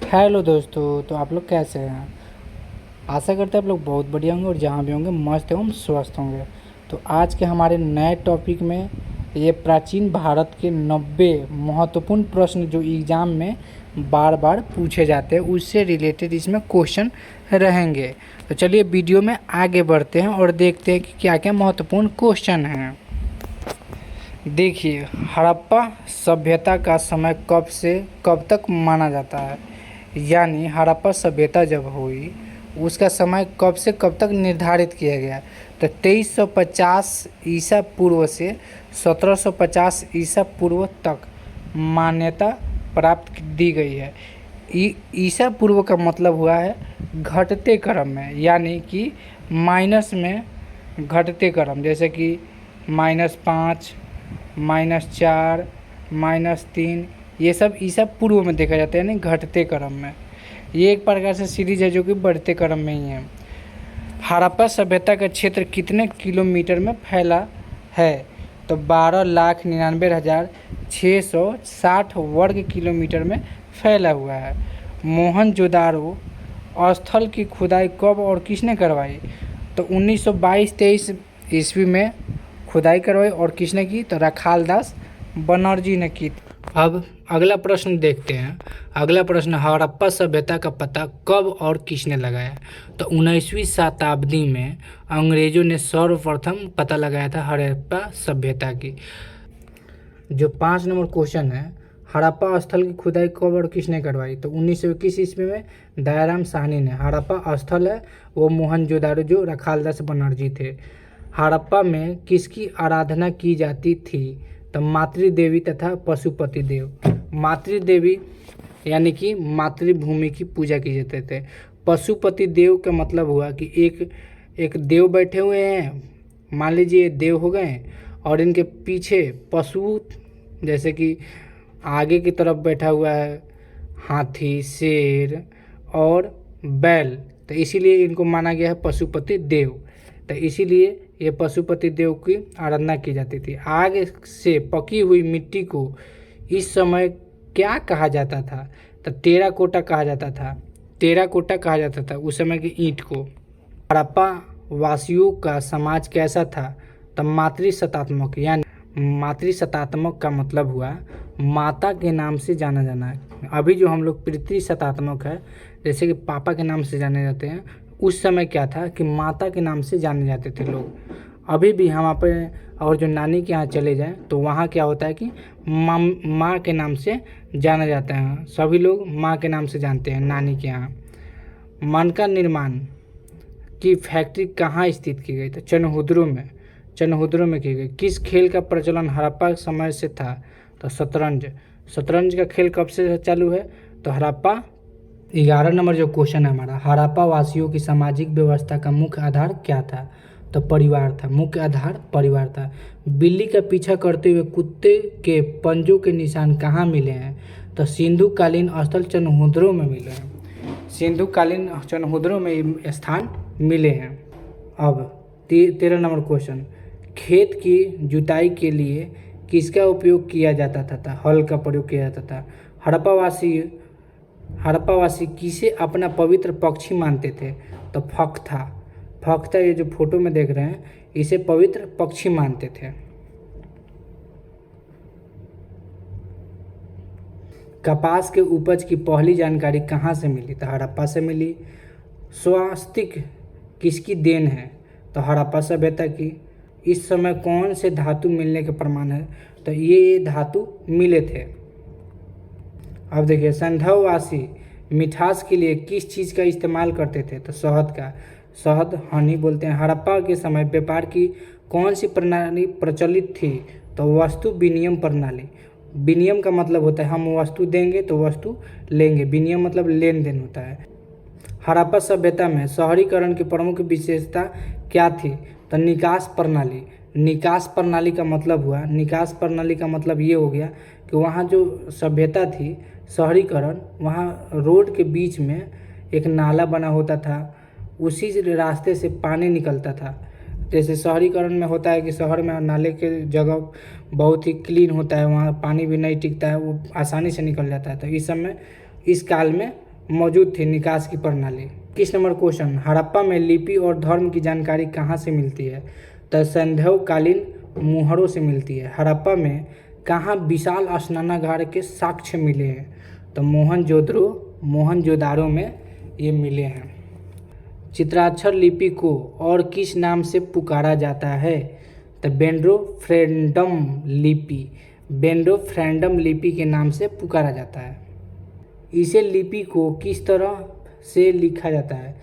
Hello दोस्तों। तो आप लोग कैसे हैं? आशा करते हैं आप लोग बहुत बढ़िया होंगे और जहाँ भी होंगे मस्त एवं स्वस्थ होंगे। तो आज के हमारे नए टॉपिक में ये प्राचीन भारत के 90 महत्वपूर्ण प्रश्न जो एग्ज़ाम में बार बार पूछे जाते हैं उससे रिलेटेड इसमें क्वेश्चन रहेंगे। तो चलिए वीडियो में आगे बढ़ते हैं और देखते हैं कि क्या क्या महत्वपूर्ण क्वेश्चन हैं। देखिए, हड़प्पा सभ्यता का समय कब से कब तक माना जाता है, यानी हड़प्पा सभ्यता जब हुई उसका समय कब से कब तक निर्धारित किया गया। तो 2350 ईसा पूर्व से 1750 ईसा पूर्व तक मान्यता प्राप्त दी गई है। ईसा पूर्व का मतलब हुआ है घटते क्रम में, यानी कि माइनस में घटते क्रम, जैसे कि -5, -4, -3, ये सब ईसा पूर्व में देखा जाता है, यानी घटते क्रम में। ये एक प्रकार से सीरीज है जो कि बढ़ते क्रम में ही है। हड़प्पा सभ्यता का क्षेत्र कितने किलोमीटर में फैला है? तो 12,99,660 वर्ग किलोमीटर में फैला हुआ है। मोहनजोदारो स्थल की खुदाई कब और किसने करवाई? तो 1922-23 ईस्वी में खुदाई करवाई। और किसने की? तो रखालदास बनर्जी ने की। अब अगला प्रश्न देखते हैं। अगला प्रश्न, हड़प्पा सभ्यता का पता कब और किसने लगाया? तो 19वीं शताब्दी में अंग्रेजों ने सर्वप्रथम पता लगाया था हड़प्पा सभ्यता की। जो 5 नंबर क्वेश्चन है, हड़प्पा स्थल की खुदाई कब और किसने करवाई? तो 1921 ईस्वी में दयाराम साहनी ने। हड़प्पा स्थल है वो मोहनजोदारो जो रखालदास बनर्जी थे। हड़प्पा में किसकी आराधना की जाती थी? तो मातृदेवी तथा पशुपति देव। मातृदेवी यानी कि मातृभूमि की पूजा की जाते थे। पशुपति देव का मतलब हुआ कि एक देव बैठे हुए हैं, मान लीजिए देव हो गए, और इनके पीछे पशु, जैसे कि आगे की तरफ बैठा हुआ है हाथी, शेर और बैल, तो इसीलिए इनको माना गया है पशुपति देव। तो इसीलिए ये पशुपति देव की आराधना की जाती थी। आग से पकी हुई मिट्टी को इस समय क्या कहा जाता था? तो टेराकोटा कहा जाता था। टेराकोटा कहा जाता था उस समय की ईंट को। हड़प्पा वासियों का समाज कैसा था? तो मातृसत्तात्मक, यानी मातृसत्तात्मक का मतलब हुआ माता के नाम से जाना जाना है। अभी जो हम लोग पितृसत्तात्मक है, जैसे कि पापा के नाम से जाने जाते हैं, उस समय क्या था कि माता के नाम से जाने जाते थे लोग। अभी भी हम आप और जो नानी के यहाँ चले जाएं तो वहाँ क्या होता है कि माँ के नाम से जाना जाता है। सभी लोग माँ के नाम से जानते हैं नानी के यहाँ। मनका निर्माण की फैक्ट्री कहाँ स्थित की गई? तो चनहुद्रो में की गई। किस खेल का प्रचलन हड़प्पा समय से था? तो शतरंज। शतरंज का खेल कब से चालू है? तो हड़प्पा। 11 नंबर जो क्वेश्चन है हमारा, हड़प्पा वासियों की सामाजिक व्यवस्था का मुख्य आधार क्या था? तो परिवार था। मुख्य आधार परिवार था। बिल्ली का पीछा करते हुए कुत्ते के पंजों के निशान कहाँ मिले हैं? तो सिंधु कालीन स्थल चनहुद्रो में मिले हैं। सिंधु कालीन चनहुद्रो में स्थान मिले हैं। अब 13 नंबर क्वेश्चन, खेत की जुताई के लिए किसका उपयोग किया जाता था? हल का प्रयोग किया जाता था। हड़प्पावासी किसे अपना पवित्र पक्षी मानते थे? तो फख्ता, ये जो फोटो में देख रहे हैं इसे पवित्र पक्षी मानते थे। कपास के उपज की पहली जानकारी कहाँ से मिली? तो हड़प्पा से मिली। स्वास्तिक किसकी देन है? तो हड़प्पा सभ्यता की। इस समय कौन से धातु मिलने के प्रमाण है? तो ये धातु मिले थे। अब देखिए, संधववासी मिठास के लिए किस चीज़ का इस्तेमाल करते थे? तो शहद का। शहद हनी बोलते हैं। हड़प्पा के समय व्यापार की कौन सी प्रणाली प्रचलित थी? तो वस्तु विनिमय प्रणाली। विनिमय का मतलब होता है हम वस्तु देंगे तो वस्तु लेंगे। विनिमय मतलब लेन देन होता है। हड़प्पा सभ्यता में शहरीकरण की प्रमुख विशेषता क्या थी? तो निकास प्रणाली। निकास प्रणाली का मतलब हुआ, निकास प्रणाली का मतलब ये हो गया कि वहाँ जो सभ्यता थी शहरीकरण, वहाँ रोड के बीच में एक नाला बना होता था, उसी रास्ते से पानी निकलता था। जैसे शहरीकरण में होता है कि शहर में नाले के जगह बहुत ही क्लीन होता है, वहाँ पानी भी नहीं टिकता है, वो आसानी से निकल जाता है। तो इस समय इस काल में मौजूद थी निकास की प्रणाली। 21 नंबर क्वेश्चन, हड़प्पा में लिपि और धर्म की जानकारी कहाँ से मिलती है? तो संदेहकालीन मुहरों से मिलती है। हड़प्पा में कहाँ विशाल स्नानागार के साक्ष्य मिले हैं? तो मोहनजोदारो में ये मिले हैं। चित्राक्षर लिपि को और किस नाम से पुकारा जाता है? तो बेंडोफ्रेंडम लिपि के नाम से पुकारा जाता है। इसे लिपि को किस तरह से लिखा जाता है?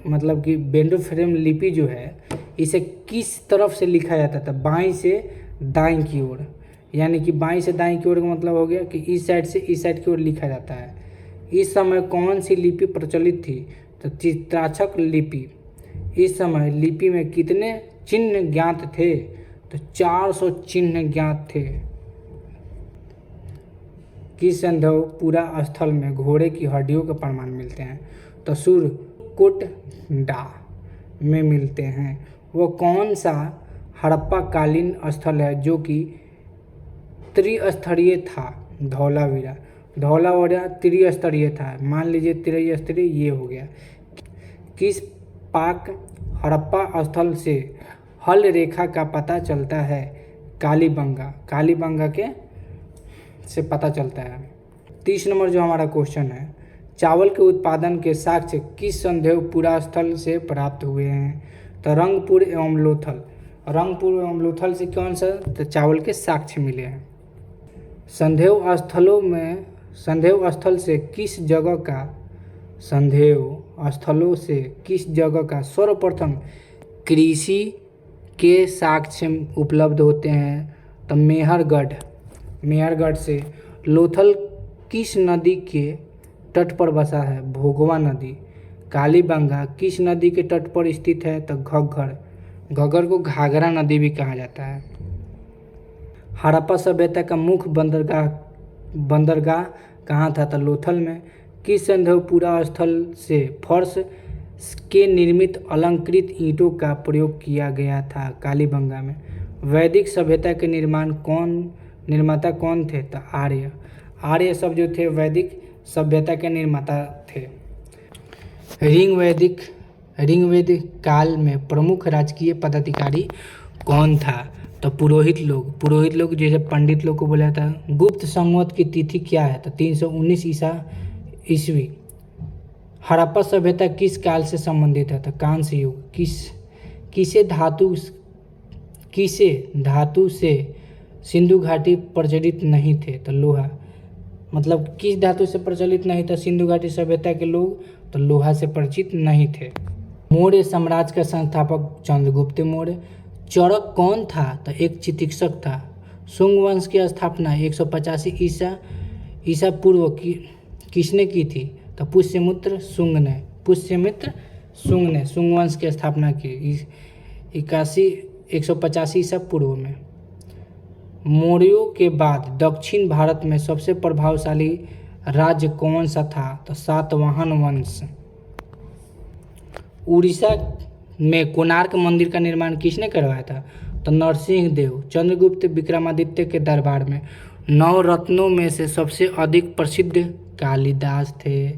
मतलब कि बेंडोफ्रेंडम लिपि जो है इसे किस तरफ से लिखा जाता था? बाईं से दाईं की ओर, यानी कि बाईं से दाईं की ओर का मतलब हो गया कि इस साइड से इस साइड की ओर लिखा जाता है। इस समय कौन सी लिपि प्रचलित थी? तो चित्राक्षर लिपि। इस समय लिपि में कितने चिन्ह ज्ञात थे? तो 400 चिन्ह ज्ञात थे। किस संदेहपुरा स्थल में घोड़े की हड्डियों के प्रमाण मिलते हैं? तो सुरकोटडा में मिलते हैं। वो कौन सा हड़प्पा कालीन स्थल है जो कि त्रिस्तरीय था? धौलावीरा त्रिस्तरीय था। मान लीजिए त्रिस्तरीय ये हो गया। किस पाक हड़प्पा स्थल से हल रेखा का पता चलता है? कालीबंगा के से पता चलता है। 30 नंबर जो हमारा क्वेश्चन है, चावल के उत्पादन के साक्ष्य किस संदेहपुरा स्थल से प्राप्त हुए हैं? तो रंगपुर एवं लोथल से कौन सा तो चावल के साक्ष्य मिले हैं। संदेह स्थलों से किस जगह का सर्वप्रथम कृषि के साक्ष्य उपलब्ध होते हैं? तो मेहरगढ़ से। लोथल किस नदी के तट पर बसा है? भोगवा नदी। कालीबंगा किस नदी के तट पर स्थित है? तो घग्गर को घाघरा नदी भी कहा जाता है। हड़प्पा सभ्यता का मुख्य बंदरगाह कहाँ था? तो लोथल में। किस संदेहपुरा स्थल से फर्श के निर्मित अलंकृत ईंटों का प्रयोग किया गया था? कालीबंगा में। वैदिक सभ्यता के निर्माता कौन थे? तो आर्य सब जो थे वैदिक सभ्यता के निर्माता थे। ऋग्वेदिक काल में प्रमुख राजकीय पदाधिकारी कौन था? तो पुरोहित लोग जैसे पंडित लोग को बोला था। गुप्त संवत की तिथि क्या है? तो 319 ईस्वी। हड़प्पा सभ्यता किस काल से संबंधित है? तो कांस्य युग। किसे धातु से सिंधु घाटी प्रचलित नहीं थे? तो लोहा। मतलब किस धातु से प्रचलित नहीं था सिंधु घाटी सभ्यता के लोग? तो लोहा से परिचित नहीं थे। मौर्य साम्राज्य का संस्थापक चंद्रगुप्त मौर्य। चरक कौन था? तो एक चिकित्सक था। शुंग वंश की स्थापना 185 ईसा पूर्व किसने की थी? तो पुष्यमित्र शुंग ने शुंग वंश की स्थापना की 185 ईसा पूर्व में। मौर्यों के बाद दक्षिण भारत में सबसे प्रभावशाली राज्य कौन सा था? तो सातवाहन वंश। उड़ीसा में कोणार्क मंदिर का निर्माण किसने करवाया था? तो नरसिंह देव। चंद्रगुप्त विक्रमादित्य के दरबार में। नवरत्नों में से सबसे अधिक प्रसिद्ध कालिदास थे।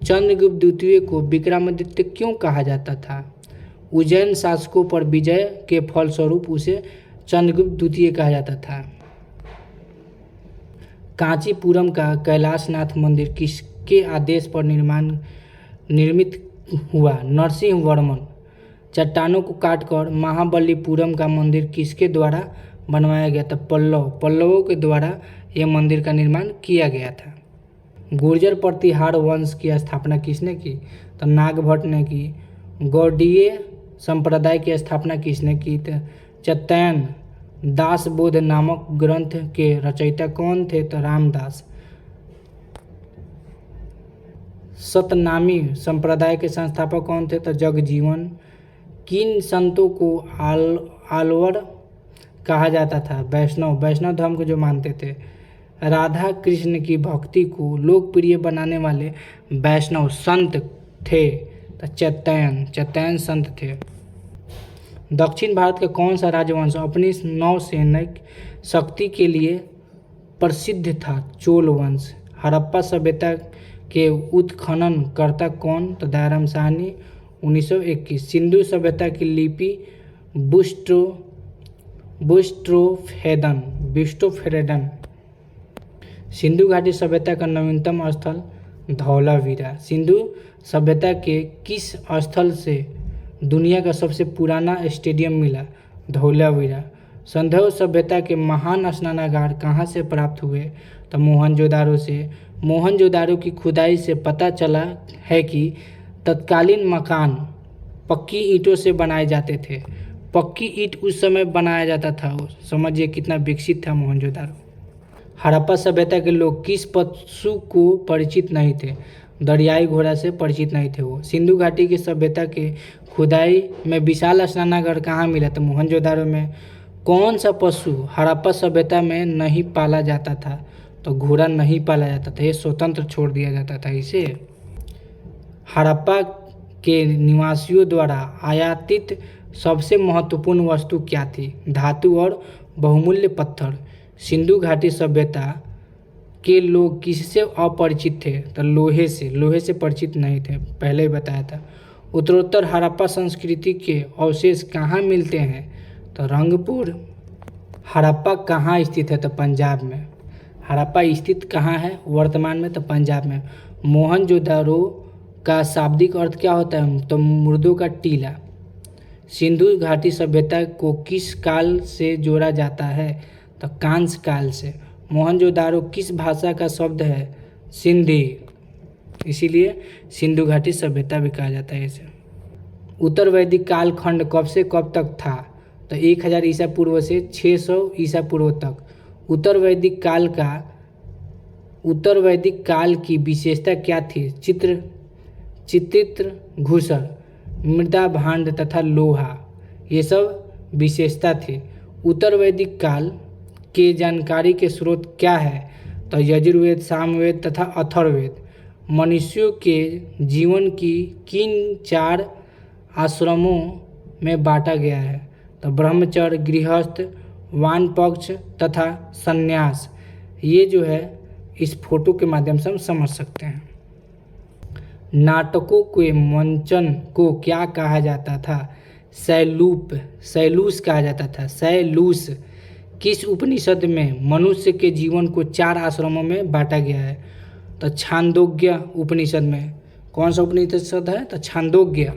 चंद्रगुप्त द्वितीय को विक्रमादित्य क्यों कहा जाता था? उज्जैन शासकों पर विजय के फलस्वरूप उसे चंद्रगुप्त द्वितीय कहा जाता था। कांचीपुरम का कैलाशनाथ मंदिर किसके आदेश पर निर्मित हुआ? नरसिंह वर्मन। चट्टानों को काटकर महाबलीपुरम का मंदिर किसके द्वारा बनवाया गया था? पल्लवों के द्वारा यह मंदिर का निर्माण किया गया था। गुर्जर प्रतिहार वंश की स्थापना किसने की? तो नागभट्ट ने की। गौड़ीय संप्रदाय की स्थापना किसने की? तो चैतन्य दासबोध नामक ग्रंथ के रचयिता कौन थे? तो रामदास। सतनामी संप्रदाय के संस्थापक कौन थे? तो जगजीवन। किन संतों को आलवर कहा जाता था? वैष्णव धर्म को जो मानते थे। राधा कृष्ण की भक्ति को लोकप्रिय बनाने वाले वैष्णव संत थे? तो चैतन्य संत थे। दक्षिण भारत का कौन सा राजवंश अपनी नौसैनिक शक्ति के लिए प्रसिद्ध था? चोल वंश। हड़प्पा सभ्यता के उत्खनन करता कौन? तो दयाराम साहनी 1921। सिंधु सभ्यता की लिपि बुस्ट्रोफेडन। सिंधु घाटी सभ्यता का नवीनतम स्थल धौलावीरा। सिंधु सभ्यता के किस स्थल से दुनिया का सबसे पुराना स्टेडियम मिला? धौलावीरा। सिंधु सभ्यता के महान स्नानागार कहाँ से प्राप्त हुए? तो मोहनजोदारो से। मोहनजोदारो की खुदाई से पता चला है कि तत्कालीन मकान पक्की ईंटों से बनाए जाते थे। पक्की ईंट उस समय बनाया जाता था, समझिए कितना विकसित था मोहनजोदारो। हड़प्पा सभ्यता के लोग किस पशु को परिचित नहीं थे? दरियाई घोड़ा से परिचित नहीं थे वो। सिंधु घाटी की सभ्यता के खुदाई में विशाल स्नानागार कहाँ मिला? तो मोहनजोदारो में। कौन सा पशु हड़प्पा सभ्यता में नहीं पाला जाता था? तो घोड़ा नहीं पाला जाता था, ये स्वतंत्र छोड़ दिया जाता था इसे। हड़प्पा के निवासियों द्वारा आयातित सबसे महत्वपूर्ण वस्तु क्या थी? धातु और बहुमूल्य पत्थर। सिंधु घाटी सभ्यता के लोग किससे अपरिचित थे? तो लोहे से परिचित नहीं थे, पहले ही बताया था। उत्तरोत्तर हड़प्पा संस्कृति के अवशेष कहाँ मिलते हैं? तो रंगपुर। हड़प्पा कहाँ स्थित है? तो पंजाब में। हड़प्पा स्थित कहाँ है वर्तमान में? तो पंजाब में। मोहनजोदारो का शाब्दिक अर्थ क्या होता है? तो मुर्दों का टीला। सिंधु घाटी सभ्यता को किस काल से जोड़ा जाता है? तो कांस्य काल से। मोहनजोदारो किस भाषा का शब्द है? सिंधी, इसीलिए सिंधु घाटी सभ्यता भी कहा जाता है इसे। उत्तर वैदिक कालखंड कब से कब तक था? तो 1000 ईसा पूर्व से 600 ईसा पूर्व तक। उत्तर वैदिक काल की विशेषता क्या थी? चित्रित घूसर, मृदा भांड तथा लोहा, ये सब विशेषता थी। उत्तर वैदिक काल के जानकारी के स्रोत क्या है? तो यजुर्वेद, सामवेद तथा अथर्ववेद। मनुष्यों के जीवन की किन 4 आश्रमों में बांटा गया है? तो ब्रह्मचर्य, गृहस्थ, वानप्रस्थ तथा संन्यास। ये जो है इस फोटो के माध्यम से हम समझ सकते हैं। नाटकों के मंचन को क्या कहा जाता था? सैलूस कहा जाता था। सैलूस। किस उपनिषद में मनुष्य के जीवन को 4 आश्रमों में बांटा गया है? तो छांदोग्य उपनिषद में। कौन सा उपनिषद है? तो छांदोग्य।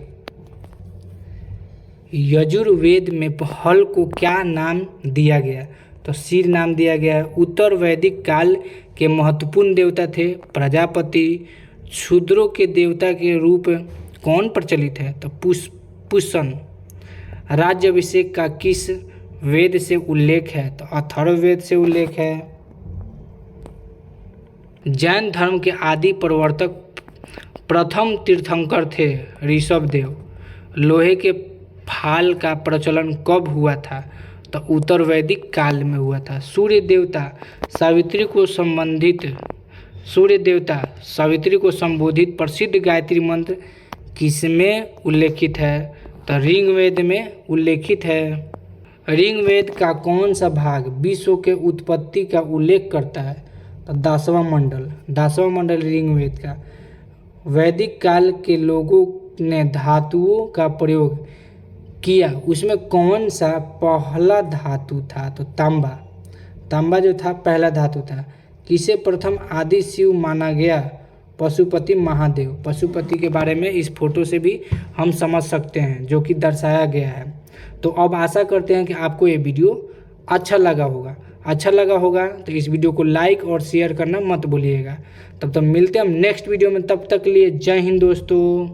यजुर्वेद में हल को क्या नाम दिया गया? तो सिर नाम दिया गया है। उत्तर वैदिक काल के महत्वपूर्ण देवता थे प्रजापति। शूद्रों के देवता के रूप कौन प्रचलित है? तो पुष्ण। राज्याभिषेक का किस वेद से उल्लेख है? तो अथर्ववेद से उल्लेख है। जैन धर्म के आदि प्रवर्तक प्रथम तीर्थंकर थे ऋषभदेव। लोहे के फाल का प्रचलन कब हुआ था? तो उत्तर वैदिक काल में हुआ था। सूर्य देवता सावित्री को संबोधित प्रसिद्ध गायत्री मंत्र किसमें उल्लेखित है? तो ऋग्वेद में उल्लेखित है। ऋग्वेद का कौन सा भाग विश्व के उत्पत्ति का उल्लेख करता है? तो 10वां मंडल ऋग्वेद का। वैदिक काल के लोगों ने धातुओं का प्रयोग किया, उसमें कौन सा पहला धातु था? तो तांबा जो था पहला धातु था। किसे प्रथम आदि शिव माना गया? पशुपति महादेव। पशुपति के बारे में इस फोटो से भी हम समझ सकते हैं, जो कि दर्शाया गया है। तो अब आशा करते हैं कि आपको ये वीडियो अच्छा लगा होगा तो इस वीडियो को लाइक और शेयर करना मत भूलिएगा। तब तक मिलते हैं हम नेक्स्ट वीडियो में, तब तक के लिए जय हिंद दोस्तों।